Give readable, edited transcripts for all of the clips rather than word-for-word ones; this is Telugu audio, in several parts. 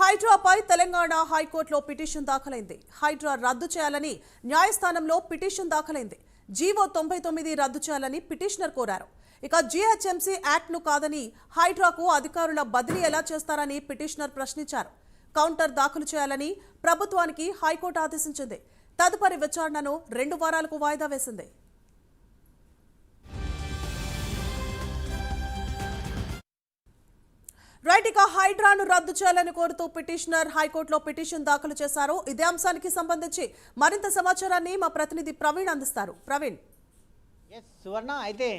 హైడ్రాపై తెలంగాణ హైకోర్టులో పిటిషన్ దాఖలైంది. హైడ్రా రద్దు చేయాలని న్యాయస్థానంలో పిటిషన్ దాఖలైంది. జీవో 99 రద్దు చేయాలని పిటిషనర్ కోరారు. ఇక జీహెచ్ఎంసీ యాక్ట్ను కాదని హైడ్రాకు అధికారుల బదిలీ ఎలా చేస్తారని పిటిషనర్ ప్రశ్నించారు. కౌంటర్ దాఖలు చేయాలని ప్రభుత్వానికి హైకోర్టు ఆదేశించింది. తదుపరి విచారణను 2 వారాలకు వాయిదా వేసింది. రైట్, ఇక హైడ్రాను రద్దు చేయాలని కోరుతూ పిటిషనర్ హైకోర్టులో పిటిషన్ దాఖలు చేశారు. ఇదే అంశానికి సంబంధించి మరింత సమాచారాన్ని మా ప్రతినిధి ప్రవీణ్ అందిస్తారు. ప్రవీణ్. సువర్ణ, అయితే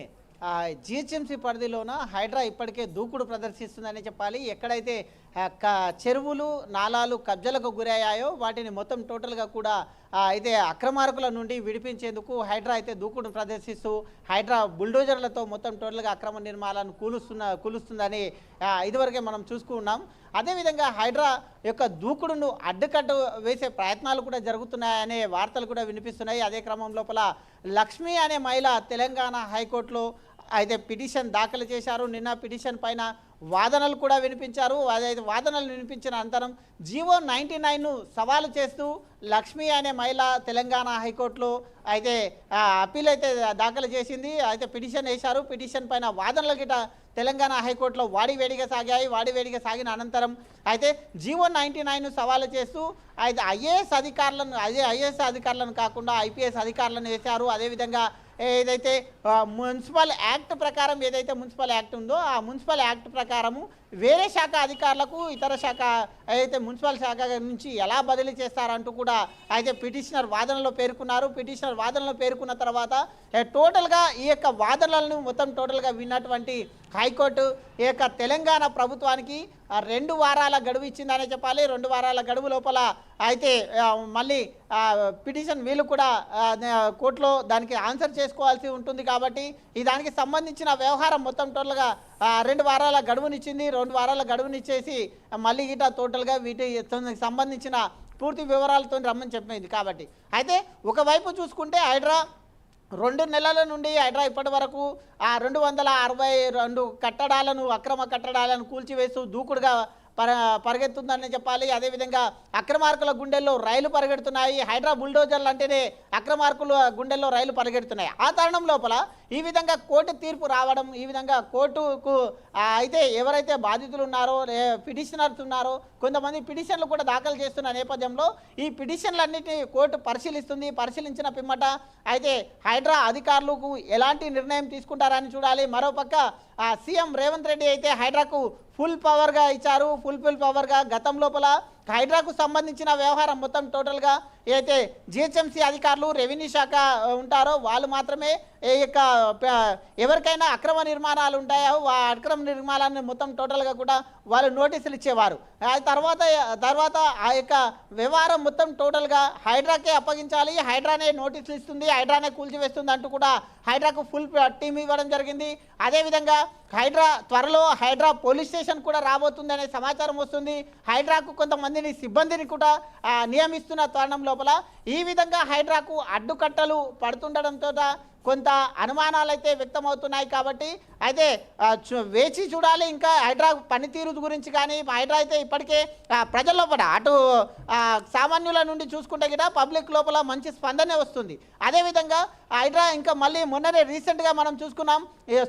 జిహెచ్ఎంసీ పరిధిలోన హైడ్రా ఇప్పటికే దూకుడు ప్రదర్శిస్తుందని చెప్పాలి. ఎక్కడైతే చెరువులు నాలాలు కబ్జలకు గురయ్యాయో వాటిని మొత్తం టోటల్గా కూడా అయితే అక్రమార్కుల నుండి విడిపించేందుకు హైడ్రా అయితే దూకుడు ప్రదర్శిస్తూ హైడ్రా బుల్డోజర్లతో మొత్తం టోటల్గా అక్రమ నిర్మాణాలను కూలుస్తుందని ఇదివరకే మనం చూసుకున్నాం. అదేవిధంగా హైడ్రా యొక్క దూకుడును అడ్డుకట్టు వేసే ప్రయత్నాలు కూడా జరుగుతున్నాయనే వార్తలు కూడా వినిపిస్తున్నాయి. అదే క్రమం లోపల లక్ష్మి అనే మహిళ తెలంగాణ హైకోర్టులో అయితే పిటిషన్ దాఖలు చేశారు. నిన్న పిటిషన్ పైన వాదనలు కూడా వినిపించారు. అదైతే వాదనలు వినిపించిన అనంతరం జీవో 99ను సవాలు చేస్తూ లక్ష్మి అనే మహిళ తెలంగాణ హైకోర్టులో అయితే అప్పీల్ అయితే దాఖలు చేసింది. అయితే పిటిషన్ వేశారు. పిటిషన్ పైన వాదనలు గిట తెలంగాణ హైకోర్టులో వాడివేడిగా సాగిన అనంతరం అయితే జీవో 99ను సవాలు చేస్తూ అయితే ఐఏఎస్ అధికారులను కాకుండా ఐపీఎస్ అధికారులను వేశారు. అదేవిధంగా ఏదైతే మున్సిపల్ యాక్ట్ ప్రకారం ఏదైతే మున్సిపల్ యాక్ట్ ఉందో ఆ మున్సిపల్ యాక్ట్ ప్రకారము వేరే శాఖ అధికారులకు ఇతర శాఖ అయితే మున్సిపల్ శాఖ నుంచి ఎలా బదిలీ చేస్తారంటూ కూడా అయితే పిటిషనర్ వాదనలో పేర్కొన్నారు. పిటిషనర్ వాదనలో పేర్కొన్న తర్వాత టోటల్గా ఈ యొక్క వాదనలను మొత్తం టోటల్గా విన్నటువంటి హైకోర్టు ఈ యొక్క తెలంగాణ ప్రభుత్వానికి 2 వారాల గడువు ఇచ్చిందనే చెప్పాలి. 2 వారాల గడువు లోపల అయితే మళ్ళీ పిటిషన్ వీళ్ళు కూడా కోర్టులో దానికి ఆన్సర్ చేసుకోవాల్సి ఉంటుంది. కాబట్టి ఈ దానికి సంబంధించిన వ్యవహారం మొత్తం టోటల్గా 2 వారాల గడువునిచ్చింది. 2 వారాల గడువునిచ్చేసి మళ్ళీ గిట టోటల్గా వీటికి సంబంధించిన పూర్తి వివరాలతో రమ్మని చెప్పింది. కాబట్టి అయితే ఒకవైపు చూసుకుంటే హైడ్రా 2 నెలల నుండి హైడ్రా ఇప్పటి వరకు 262 కట్టడాలను అక్రమ కట్టడాలను కూల్చివేస్తూ దూకుడుగా పరిగెత్తుందని చెప్పాలి. అదేవిధంగా అక్రమార్కుల గుండెల్లో రైలు పరిగెడుతున్నాయి. హైడ్రా బుల్డోజర్లు అంటేనే అక్రమార్కుల గుండెల్లో రైలు పరిగెడుతున్నాయి. ఆ తరుణం లోపల ఈ విధంగా కోర్టు తీర్పు రావడం, ఈ విధంగా కోర్టుకు అయితే ఎవరైతే బాధితులు ఉన్నారో పిటిషనర్స్ ఉన్నారో కొంతమంది పిటిషన్లు కూడా దాఖలు చేస్తున్న నేపథ్యంలో ఈ పిటిషన్లన్నింటినీ కోర్టు పరిశీలిస్తుంది. పరిశీలించిన పిమ్మట అయితే హైడ్రా అధికారులకు ఎలాంటి నిర్ణయం తీసుకుంటారని చూడాలి. మరోపక్క సీఎం రేవంత్ రెడ్డి అయితే హైడ్రాకు ఫుల్ పవర్గా ఇచ్చారు. ఫుల్ పవర్గా గతం లోపల హైడ్రాకు సంబంధించిన వ్యవహారం మొత్తం టోటల్గా అయితే జిహెచ్ఎంసీ అధికారులు రెవెన్యూ శాఖ ఉంటారో వాళ్ళు మాత్రమే ఈ యొక్క ఎవరికైనా అక్రమ నిర్మాణాలు ఉంటాయో ఆ అక్రమ నిర్మాణాలను మొత్తం టోటల్గా కూడా వాళ్ళు నోటీసులు ఇచ్చేవారు. తర్వాత ఆ యొక్క వ్యవహారం మొత్తం టోటల్గా హైడ్రాకే అప్పగించాలి. హైడ్రానే నోటీసులు ఇస్తుంది, హైడ్రానే కూల్చివేస్తుంది అంటూ కూడా హైడ్రాకు ఫుల్ టీం ఇవ్వడం జరిగింది. అదేవిధంగా త్వరలో హైడ్రా పోలీస్ స్టేషన్ కూడా రాబోతుంది అనే సమాచారం వస్తుంది. హైడ్రాకు కొంతమందిని సిబ్బందిని కూడా నియమిస్తున్న తరుణం లోపల ఈ విధంగా హైడ్రాకు అడ్డుకట్టలు పడుతుండడంతో కొంత అనుమానాలు అయితే వ్యక్తమవుతున్నాయి. కాబట్టి అయితే వేచి చూడాలి ఇంకా హైడ్రా పనితీరు గురించి. కానీ హైడ్రా అయితే ఇప్పటికే ప్రజల లోపల అటు సామాన్యుల నుండి చూసుకుంటే కూడా పబ్లిక్ లోపల మంచి స్పందనే వస్తుంది. అదేవిధంగా హైడ్రా ఇంకా మళ్ళీ మొన్ననే రీసెంట్గా మనం చూసుకున్నాం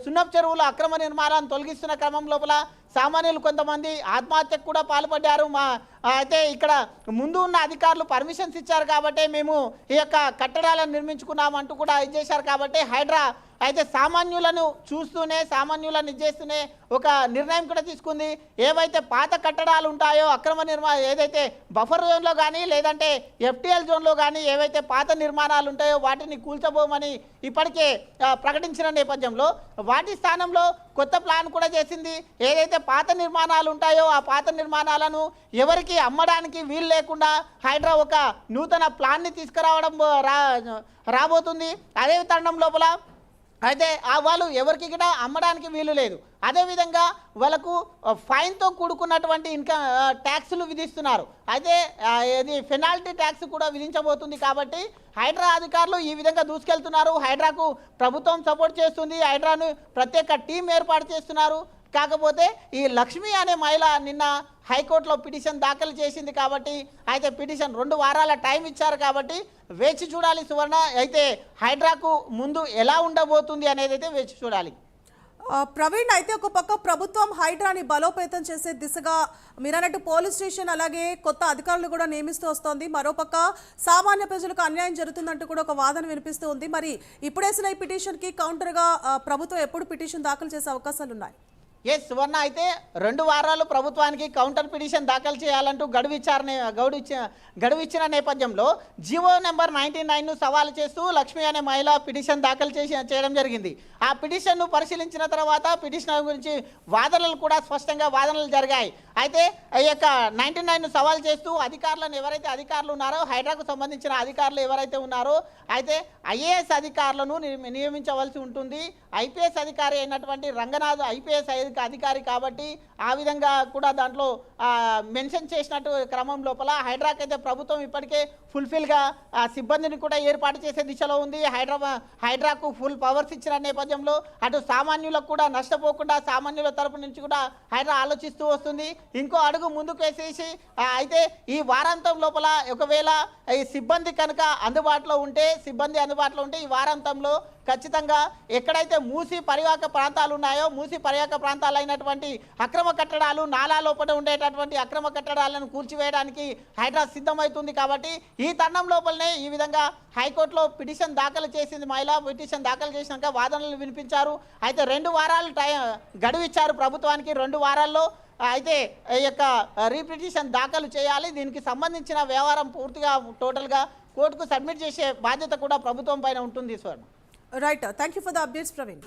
సున్నపు చెరువుల అక్రమ నిర్మాణాన్ని తొలగిస్తున్న క్రమం లోపల సామాన్యులు కొంతమంది ఆత్మహత్యకు కూడా పాల్పడ్డారు. అయితే ఇక్కడ ముందు ఉన్న అధికారులు పర్మిషన్స్ ఇచ్చారు కాబట్టి మేము ఈ యొక్క కట్టడాలను నిర్మించుకున్నామంటూ కూడా ఇది చేశారు. కాబట్టి హైడ్రా అయితే సామాన్యులను చేస్తూనే ఒక నిర్ణయం కూడా తీసుకుంది. ఏవైతే పాత కట్టడాలు ఉంటాయో అక్రమ ఏదైతే బఫర్ జోన్లో కానీ లేదంటే ఎఫ్టీఎల్ జోన్లో కానీ ఏవైతే పాత నిర్మాణాలు ఉంటాయో వాటిని కూల్చబోమని ఇప్పటికే ప్రకటించిన నేపథ్యంలో వాటి స్థానంలో కొత్త ప్లాన్ కూడా చేసింది. ఏదైతే పాత నిర్మాణాలు ఉంటాయో ఆ పాత నిర్మాణాలను ఎవరికి అమ్మడానికి వీలు లేకుండా హైడ్రా ఒక నూతన ప్లాన్ని తీసుకురావడం రాబోతుంది. అదే తరుణం లోపల అయితే వాళ్ళు ఎవరికి కూడా అమ్మడానికి వీలు లేదు. అదేవిధంగా వాళ్ళకు ఫైన్తో కూడుకున్నటువంటి ఇన్కమ్ ట్యాక్సులు విధిస్తున్నారు. అయితే ఇది పెనాల్టీ ట్యాక్స్ కూడా విధించబోతుంది. కాబట్టి హైడ్రా అధికారులు ఈ విధంగా దూసుకెళ్తున్నారు. హైడ్రాకు ప్రభుత్వం సపోర్ట్ చేస్తుంది. హైడ్రాను ప్రత్యేక టీం ఏర్పాటు చేస్తున్నారు. కాకపోతే ఈ లక్ష్మి అనే మహిళ నిన్న హైకోర్టులో పిటిషన్ దాఖలు చేసింది కాబట్టి అయితే పిటిషన్ 2 వారాల టైం ఇచ్చారు కాబట్టి వేచి చూడాలి సువర్ణ. అయితే హైడ్రాకు ముందు ఎలా ఉండబోతుంది అనేది అయితే వేచి చూడాలి. ప్రవీణ్, అయితే ఒక పక్క ప్రభుత్వం హైడ్రాని బలోపేతం చేసే దిశగా మీరన్నట్టు పోలీస్ స్టేషన్ అలాగే కొత్త అధికారులు కూడా నియమిస్తూ వస్తోంది. మరోపక్క సామాన్య ప్రజలకు అన్యాయం జరుగుతుందంటూ కూడా ఒక వాదన వినిపిస్తూ ఉంది. మరి ఇప్పుడేసిన ఈ పిటిషన్కి కౌంటర్గా ప్రభుత్వం ఎప్పుడు పిటిషన్ దాఖలు చేసే అవకాశాలు ఉన్నాయి? ఎస్ సువర్ణ, అయితే 2 వారాలు ప్రభుత్వానికి కౌంటర్ పిటిషన్ దాఖలు చేయాలంటూ గడువు ఇచ్చిన నేపథ్యంలో జీవో నెంబర్ 99ను సవాలు చేస్తూ లక్ష్మి అనే మహిళ పిటిషన్ దాఖలు చేయడం జరిగింది. ఆ పిటిషన్ను పరిశీలించిన తర్వాత పిటిషన్ గురించి స్పష్టంగా వాదనలు జరిగాయి. అయితే ఈ యొక్క 99ను సవాల్ చేస్తూ ఎవరైతే అధికారులు ఉన్నారో హైడ్రాకు సంబంధించిన అధికారులు ఎవరైతే ఉన్నారో అయితే ఐఏఎస్ అధికారులను నియమించవలసి ఉంటుంది. ఐపీఎస్ అధికారి అయినటువంటి రంగనాథ్ ఐపీఎస్ అధికారి కాబట్టి ఆ విధంగా కూడా దాంట్లో మెన్షన్ చేసినట్టు క్రమం లోపల హైడ్రాక్ అయితే ప్రభుత్వం ఇప్పటికే ఫుల్ఫిల్గా సిబ్బందిని కూడా ఏర్పాటు చేసే దిశలో ఉంది. హైడ్రాకు ఫుల్ పవర్స్ ఇచ్చిన నేపథ్యంలో అటు సామాన్యులకు కూడా నష్టపోకుండా సామాన్యుల తరపు నుంచి కూడా హైడ్రా ఆలోచిస్తూ వస్తుంది. ఇంకో అడుగు ముందుకు వేసేసి అయితే ఈ వారాంతం లోపల ఒకవేళ ఈ సిబ్బంది కనుక అందుబాటులో ఉంటే ఈ వారాంతంలో ఖచ్చితంగా ఎక్కడైతే మూసి పరివాహక ప్రాంతాలు ఉన్నాయో మూసి పరివాహక ప్రాంతాలు అయినటువంటి అక్రమ కట్టడాలు నాలా లోపల ఉండేటటువంటి అక్రమ కట్టడాలను కూల్చివేయడానికి హైడ్రా సిద్ధమవుతుంది. కాబట్టి ఈ తరుణం లోపలనే ఈ విధంగా హైకోర్టులో పిటిషన్ దాఖలు చేసింది మహిళ. పిటిషన్ దాఖలు చేసినాక వాదనలు వినిపించారు. అయితే 2 వారాలు గడువు ఇచ్చారు ప్రభుత్వానికి. 2 వారాల్లో అయితే ఈ యొక్క రీపిటిషన్ దాఖలు చేయాలి. దీనికి సంబంధించిన వ్యవహారం పూర్తిగా టోటల్గా కోర్టుకు సబ్మిట్ చేసే బాధ్యత కూడా ప్రభుత్వం పైన ఉంటుంది. స్వర్ణ. Right. Thank you for the updates, Praveen.